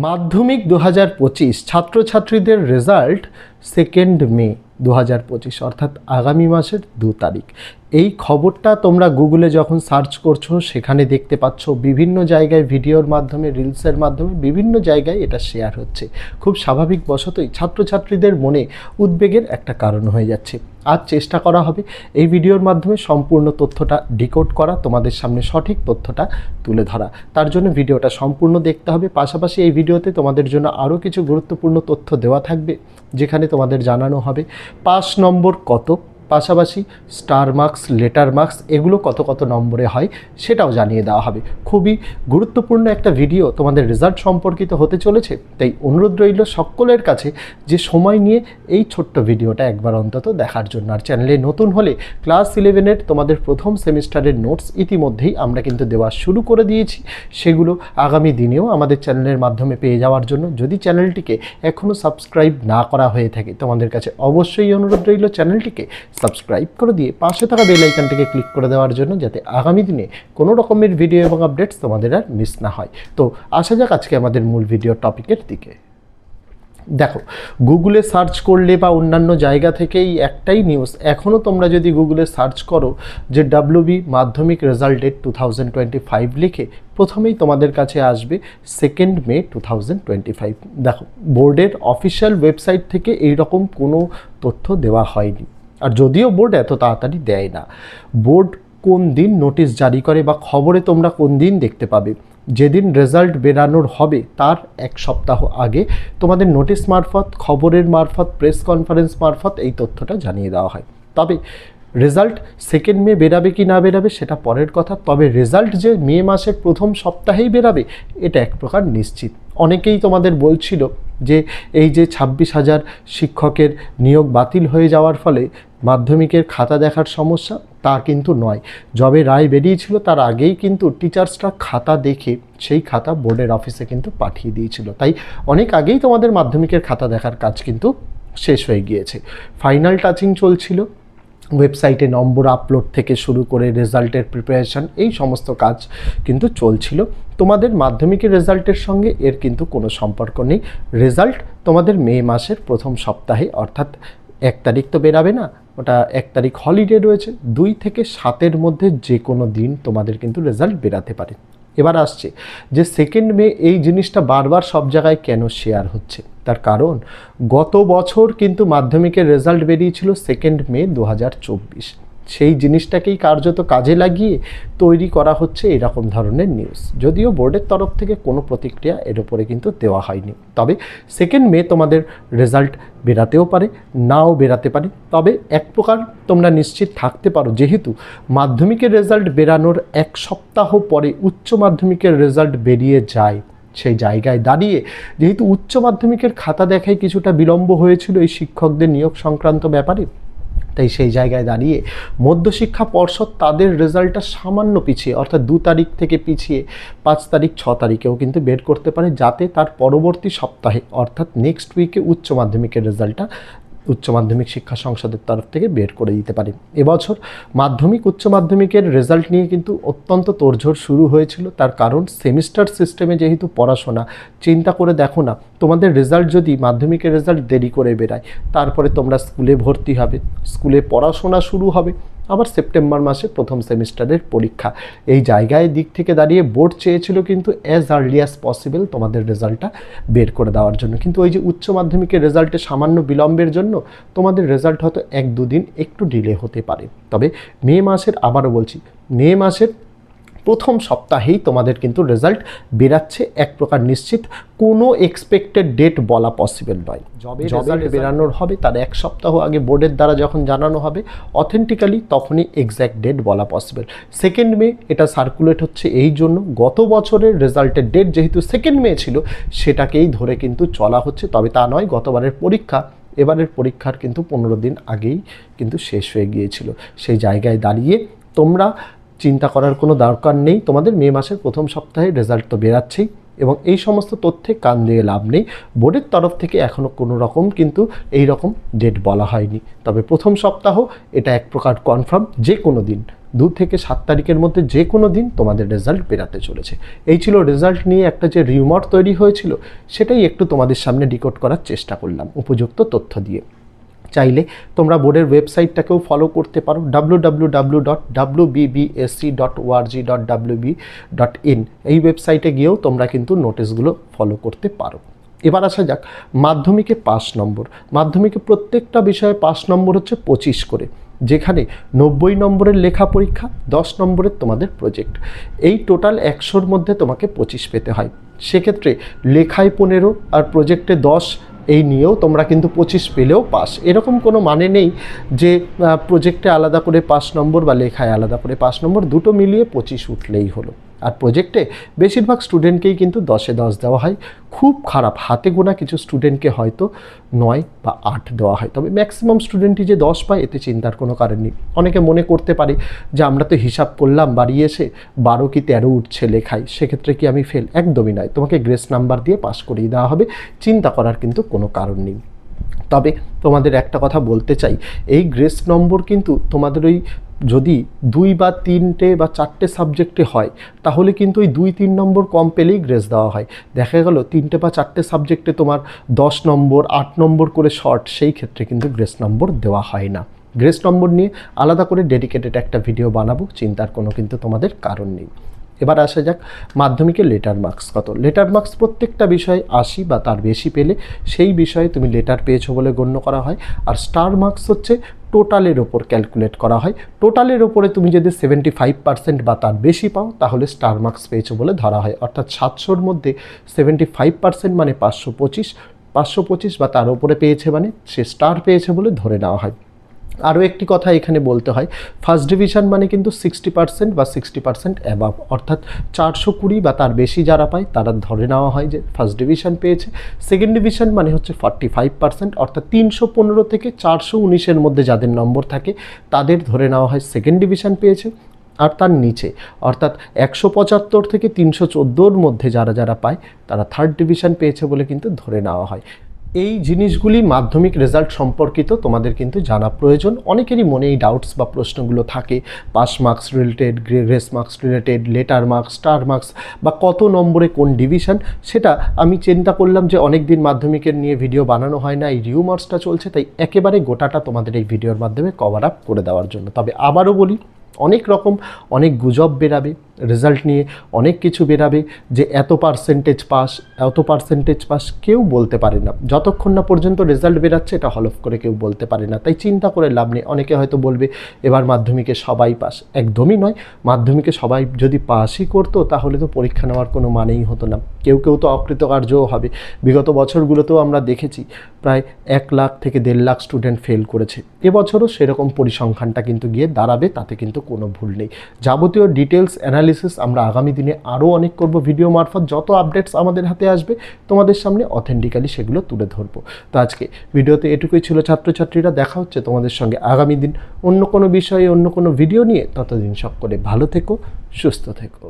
মাধ্যমিক 2025 ছাত্রছাত্রীদের রেজাল্ট 2 মে 2025 অর্থাৎ আগামী মাসের 2 তারিখ। এই খবরটা তোমরা গুগলে যখন সার্চ করছো সেখানে দেখতে পাচ্ছ বিভিন্ন জায়গায় ভিডিওর মাধ্যমে, রিলসের মাধ্যমে বিভিন্ন জায়গায় এটা শেয়ার হচ্ছে। খুব স্বাভাবিকবশতই ছাত্রছাত্রীদের মনে উদ্বেগের একটা কারণ হয়ে যাচ্ছে। আজ চেষ্টা করা হবে এই ভিডিওর মাধ্যমে সম্পূর্ণ তথ্যটা ডিকোড করা, তোমাদের সামনে সঠিক তথ্যটা তুলে ধরা। তার জন্য ভিডিওটা সম্পূর্ণ দেখতে হবে। পাশাপাশি এই ভিডিওতে তোমাদের জন্য আরও কিছু গুরুত্বপূর্ণ তথ্য দেওয়া থাকবে, যেখানে তোমাদের জানানো হবে পাস নম্বর কত, পাশাপাশি স্টার মার্কস, লেটার মার্কস এগুলো কত কত নম্বরে হয় সেটাও জানিয়ে দেওয়া হবে। খুবই গুরুত্বপূর্ণ একটা ভিডিও তোমাদের রেজাল্ট সম্পর্কিত হতে চলেছে, তাই অনুরোধ রইল সকলের কাছে যে সময় নিয়ে এই ছোট্ট ভিডিওটা একবার অন্তত দেখার জন্য। আর চ্যানেলে নতুন হলে ক্লাস 11-এর তোমাদের প্রথম সেমিস্টারের নোটস ইতিমধ্যেই আমরা কিন্তু দেওয়া শুরু করে দিয়েছি, সেগুলো আগামী দিনেও আমাদের চ্যানেলের মাধ্যমে পেয়ে যাওয়ার জন্য যদি চ্যানেলটিকে এখনও সাবস্ক্রাইব না করা হয়ে থাকে তোমাদের কাছে অবশ্যই অনুরোধ রইল চ্যানেলটিকে সাবস্ক্রাইব করে দিয়ে পাশে থাকা বেল আইকনটিকে ক্লিক করে দেওয়ার জন্য, যাতে আগামী দিনে কোনো রকমের ভিডিও এবং আপডেটস তোমাদের আর মিস না হয়। তো আসা যাক আজকে আমাদের মূল ভিডিও টপিকের দিকে। দেখো, গুগলে সার্চ করলে বা অন্যান্য জায়গা থেকেই একটাই নিউজ, এখনও তোমরা যদি গুগলে সার্চ করো যে WB মাধ্যমিক রেজাল্টেড 2025 লিখে, প্রথমেই তোমাদের কাছে আসবে 2 মে 2025। দেখো, বোর্ডের অফিসিয়াল ওয়েবসাইট থেকে এই রকম কোনো তথ্য দেওয়া হয়নি। আর যদিও বোর্ড এত তাড়াতাড়ি দেয় না, বোর্ড কোন দিন নোটিশ জারি করে বা খবরে তোমরা কোন দিন দেখতে পাবে, যেদিন রেজাল্ট বেরানোর হবে তার 1 সপ্তাহ আগে তোমাদের নোটিশ মারফত, খবরের মারফত, প্রেস কনফারেন্স মারফত এই তথ্যটা জানিয়ে দেওয়া হয়। তবে রেজাল্ট 2 মে বেরাবে কি না বেরাবে সেটা পরের কথা, তবে রেজাল্ট যে মে মাসের প্রথম সপ্তাহেই বেরাবে এটা এক প্রকার নিশ্চিত। অনেকেই তোমাদের বলছিল যে এই যে 26,000 শিক্ষকের নিয়োগ বাতিল হয়ে যাওয়ার ফলে মাধ্যমিকের খাতা দেখার সমস্যা, তা কিন্তু নয়। যবে রায় বেরিয়েছিল তার আগেই কিন্তু টিচার্সরা খাতা দেখে সেই খাতা বোর্ডের অফিসে কিন্তু পাঠিয়ে দিয়েছিল, তাই অনেক আগেই তোমাদের মাধ্যমিকের খাতা দেখার কাজ কিন্তু শেষ হয়ে গিয়েছে। ফাইনাল টাচিং চলছিল, ওয়েবসাইটে নম্বর আপলোড থেকে শুরু করে রেজাল্টের প্রিপারেশান, এই সমস্ত কাজ কিন্তু চলছিল। তোমাদের মাধ্যমিকের রেজাল্টের সঙ্গে এর কিন্তু কোনো সম্পর্ক নেই। রেজাল্ট তোমাদের মে মাসের প্রথম সপ্তাহে, অর্থাৎ 1 তারিখ তো বেরাবে না, ওটা 1 তারিখ হলিডে রয়েছে, 2 থেকে 7-এর মধ্যে যে কোনো দিন তোমাদের কিন্তু রেজাল্ট বেরাতে পারে। এবার আসছে যে 2 মে এই জিনিসটা বারবার সব জায়গায় কেন শেয়ার হচ্ছে, তার কারণ গত বছর কিন্তু মাধ্যমিকের রেজাল্ট বেরিয়েছিল 2 মে 2024। সেই জিনিসটাকেই কার্যত কাজে লাগিয়ে তৈরি করা হচ্ছে এরকম ধরনের নিউজ। যদিও বোর্ডের তরফ থেকে কোনো প্রতিক্রিয়া এর উপরে কিন্তু দেওয়া হয়নি, তবে 2 মে তোমাদের রেজাল্ট বেরাতেও পারে, নাও বেরাতে পারে। তবে এক প্রকার তোমরা নিশ্চিত থাকতে পারো, যেহেতু মাধ্যমিকের রেজাল্ট বেরানোর 1 সপ্তাহ পরে উচ্চ মাধ্যমিকের রেজাল্ট বেরিয়ে যায়, সেই জায়গায় দাঁড়িয়ে যেহেতু উচ্চ মাধ্যমিকের খাতা দেখায় কিছুটা বিলম্ব হয়েছিল এই শিক্ষকদের নিয়োগ সংক্রান্ত ব্যাপারে, তাই সেই জায়গায় দাঁড়িয়ে মধ্যশিক্ষা পর্ষদ তাদের রেজাল্টটা সামান্য পিছিয়ে, অর্থাৎ 2 তারিখ থেকে পিছিয়ে 5 তারিখ 6 তারিখেও কিন্তু বের করতে পারে, যাতে তার পরবর্তী সপ্তাহে অর্থাৎ নেক্সট উইকে উচ্চ মাধ্যমিকের রেজাল্টটা উচ্চ মাধ্যমিক শিক্ষা সংসদের তরফ থেকে বের করে দিতে পারে। এবছর মাধ্যমিক উচ্চ মাধ্যমিকের রেজাল্ট নিয়ে কিন্তু অত্যন্ত তোড়জোড় শুরু হয়েছিল, তার কারণ সেমিস্টার সিস্টেমে যেহেতু পড়াশোনা, চিন্তা করে দেখো না, তোমাদের রেজাল্ট যদি মাধ্যমিকের রেজাল্ট দেরি করে বেরায়, তারপরে তোমরা স্কুলে ভর্তি হবে, স্কুলে পড়াশোনা শুরু হবে, আবার সেপ্টেম্বর মাসে প্রথম সেমিস্টারের পরীক্ষা। এই জায়গায় দিক থেকে দাঁড়িয়ে বোর্ড চেয়েছিল কিন্তু অ্যাজ আর্লি অ্যাজ পসিবল তোমাদের রেজাল্টটা বের করে দেওয়ার জন্য, কিন্তু ওই যে উচ্চ মাধ্যমিকের রেজাল্টে সামান্য বিলম্বের জন্য তোমাদের রেজাল্ট হয়তো 1-2 দিন একটু ডিলে হতে পারে। তবে মে মাসের, আবারও বলছি, মে মাসের প্রথম সপ্তাহেই তোমাদের কিন্তু রেজাল্ট বেরাচ্ছে এক প্রকার নিশ্চিত। কোনো এক্সপেক্টেড ডেট বলা পসিবল নয়। যবে রেজাল্ট বেরানোর হবে তার 1 সপ্তাহ আগে বোর্ডের দ্বারা যখন জানানো হবে অথেন্টিক্যালি, তখনই এক্স্যাক্ট ডেট বলা পসিবল। 2 মে এটা সার্কুলেট হচ্ছে এই জন্য, গত বছরের রেজাল্টের ডেট যেহেতু 2 মে ছিল সেটাকেই ধরে কিন্তু চলা হচ্ছে। তবে তা নয়, গতবারের পরীক্ষা এবারের পরীক্ষার কিন্তু 15 দিন আগেই কিন্তু শেষ হয়ে গিয়েছিল। সেই জায়গায় দাঁড়িয়ে তোমরা চিন্তা করার কোনো দরকার নেই, তোমাদের মে মাসের প্রথম সপ্তাহে রেজাল্ট তো বেরাচ্ছেই, এবং এই সমস্ত তথ্যে কান দিয়ে লাভ নেই। বোর্ডের তরফ থেকে এখনও কোনো রকম কিন্তু এই রকম ডেট বলা হয়নি, তবে প্রথম সপ্তাহ এটা এক প্রকার কনফার্ম, যে কোনো দিন 2 থেকে 7 তারিখের মধ্যে যে কোনো দিন তোমাদের রেজাল্ট বেরাতে চলেছে। এই ছিল রেজাল্ট নিয়ে একটা যে রিউমার তৈরি হয়েছিল, সেটাই একটু তোমাদের সামনে ডিকোড করার চেষ্টা করলাম উপযুক্ত তথ্য দিয়ে। চাইলে তোমরা বোর্ডের ওয়েবসাইটটাকেও ফলো করতে পারো, www.wbbsc.org.wb.in। এই ওয়েবসাইটে গিয়েও তোমরা কিন্তু নোটিশগুলো ফলো করতে পারো। এবার আসা যাক মাধ্যমিকে পাস নম্বর। মাধ্যমিকে প্রত্যেকটা বিষয়ে পাস নম্বর হচ্ছে 25 করে, যেখানে 90 নম্বরের লেখা পরীক্ষা, 10 নম্বরের তোমাদের প্রজেক্ট। এই টোটাল 100-র মধ্যে তোমাকে 25 পেতে হয়। সেক্ষেত্রে লেখায় 15 আর প্রজেক্টে 10, এই নিয়েও তোমরা কিন্তু 25 পেলেও পাস। এরকম কোনো মানে নেই যে প্রজেক্টে আলাদা করে 5 নম্বর বা লেখায় আলাদা করে 5 নম্বর, দুটো মিলিয়ে 25 উঠলেই হলো। আর প্রজেক্টে বেশিরভাগ স্টুডেন্টকেই কিন্তু 10-এ 10 দেওয়া হয়। খুব খারাপ হাতে গোনা কিছু স্টুডেন্টকে হয়তো 9 বা 8 দেওয়া হয়, তবে ম্যাক্সিমাম স্টুডেন্টই যে 10 পায় এতে চিন্তার কোনো কারণ নেই। অনেকে মনে করতে পারে যে আমরা তো হিসাব করলাম বাড়ি এসে 12 কি 13 উঠছে লেখায়, সেক্ষেত্রে কি আমি ফেল? একদমই নয়, তোমাকে গ্রেস নাম্বার দিয়ে পাস করিয়ে দেওয়া হবে, চিন্তা করার কিন্তু কোনো কারণ নেই। তবে তোমাদের একটা কথা বলতে চাই, এই গ্রেস নম্বর কিন্তু তোমাদের ওই যদি 2 বা 3টে বা 4টে সাবজেক্টে হয়, তাহলে কিন্তু ওই 2-3 নম্বর কম পেলেই গ্রেস দেওয়া হয়। দেখা গেল 3টে বা 4টে সাবজেক্টে তোমার 10 নম্বর 8 নম্বর করে শর্ট, সেই ক্ষেত্রে কিন্তু গ্রেস নম্বর দেওয়া হয় না। গ্রেস নম্বর নিয়ে আলাদা করে ডেডিকেটেড একটা ভিডিও বানাবো, চিন্তার কোনো কিন্তু তোমাদের কারণ নেই। এবার আসা যাক মাধ্যমিকে লেটার মার্কস কত। লেটার মার্কস প্রত্যেকটা বিষয়ে 80 বা তার বেশি পেলে সেই বিষয়ে তুমি লেটার পেয়েছো বলে গণ্য করা হয়। আর স্টার মার্কস হচ্ছে টোটালের ওপর ক্যালকুলেট করা হয়। টোটালের ওপরে তুমি যদি 75% বা তার বেশি পাও, তাহলে স্টার মার্কস পেয়েছো বলে ধরা হয়। অর্থাৎ 700-র মধ্যে 75% মানে 525, 525 বা তার ওপরে পেয়েছে মানে সে স্টার পেয়েছে বলে ধরে নেওয়া হয়। আরও একটি কথা এখানে বলতে হয়, ফার্স্ট ডিভিশন মানে কিন্তু 60% বা 60% অ্যাবাভ, অর্থাৎ 420 বা তার বেশি যারা পায় তারা ধরে নেওয়া হয় যে ফার্স্ট ডিভিশন পেয়েছে। সেকেন্ড ডিভিশন মানে হচ্ছে 45%, অর্থাৎ 315 থেকে 419-এর মধ্যে যাদের নম্বর থাকে তাদের ধরে নেওয়া হয় সেকেন্ড ডিভিশন পেয়েছে। আর তার নিচে অর্থাৎ 175 থেকে 314-র মধ্যে যারা যারা পায় তারা থার্ড ডিভিশন পেয়েছে বলে কিন্তু ধরে নেওয়া হয়। এই জিনিসগুলি মাধ্যমিক রেজাল্ট সম্পর্কিত তোমাদের কিন্তু জানা প্রয়োজন। অনেকেরই মনে এই ডাউটস বা প্রশ্নগুলো থাকে, pass marks related, grace marks related, letter marks, star marks বা কত নম্বরে কোন ডিভিশন। সেটা আমি চিন্তা করলাম যে অনেক দিন মাধ্যমিকের নিয়ে ভিডিও বানানো হয় না, এই রিউমার্সটা চলছে, তাই একেবারে গোটাটা তোমাদের এই ভিডিওর মাধ্যমে কভার আপ করে দেওয়ার জন্য। তবে আবারও বলি, অনেক রকম অনেক গুজব বেরাবে রেজাল্ট নিয়ে, অনেক কিছু বেরাবে যে এত পার্সেন্টেজ পাস, এত পার্সেন্টেজ পাস, কেউ বলতে পারে না যতক্ষণ না পর্যন্ত রেজাল্ট বেরাচ্ছে, এটা হলফ করে কেউ বলতে পারে না। তাই চিন্তা করে লাভ নেই। অনেকে হয়তো বলবে এবার মাধ্যমিকে সবাই পাস, একদমই নয়। মাধ্যমিকে সবাই যদি পাসই করতো তাহলে তো পরীক্ষা নেওয়ার কোনো মানেই হতো না। কেউ কেউ তো অকৃতকার্যও হবে। বিগত বছরগুলোতেও আমরা দেখেছি প্রায় 1 লাখ থেকে 1.5 লাখ স্টুডেন্ট ফেল করেছে। এবছরও সেরকম পরিসংখ্যানটা কিন্তু গিয়ে দাঁড়াবে, তাতে কিন্তু কোনো ভুল নেই। যাবতীয় ডিটেলস অ্যানালিসিস আমরা আগামী দিনে আরও অনেক করব ভিডিও মারফত। যত আপডেটস আমাদের হাতে আসবে তোমাদের সামনে অথেন্টিক্যালি সেগুলো তুলে ধরবো। তো আজকে ভিডিওতে এটুকুই ছিল ছাত্রছাত্রীরা। দেখা হচ্ছে তোমাদের সঙ্গে আগামী দিন অন্য কোনো বিষয়ে, অন্য কোনো ভিডিও নিয়ে। ততদিন সকলে ভালো থেকো, সুস্থ থেকো।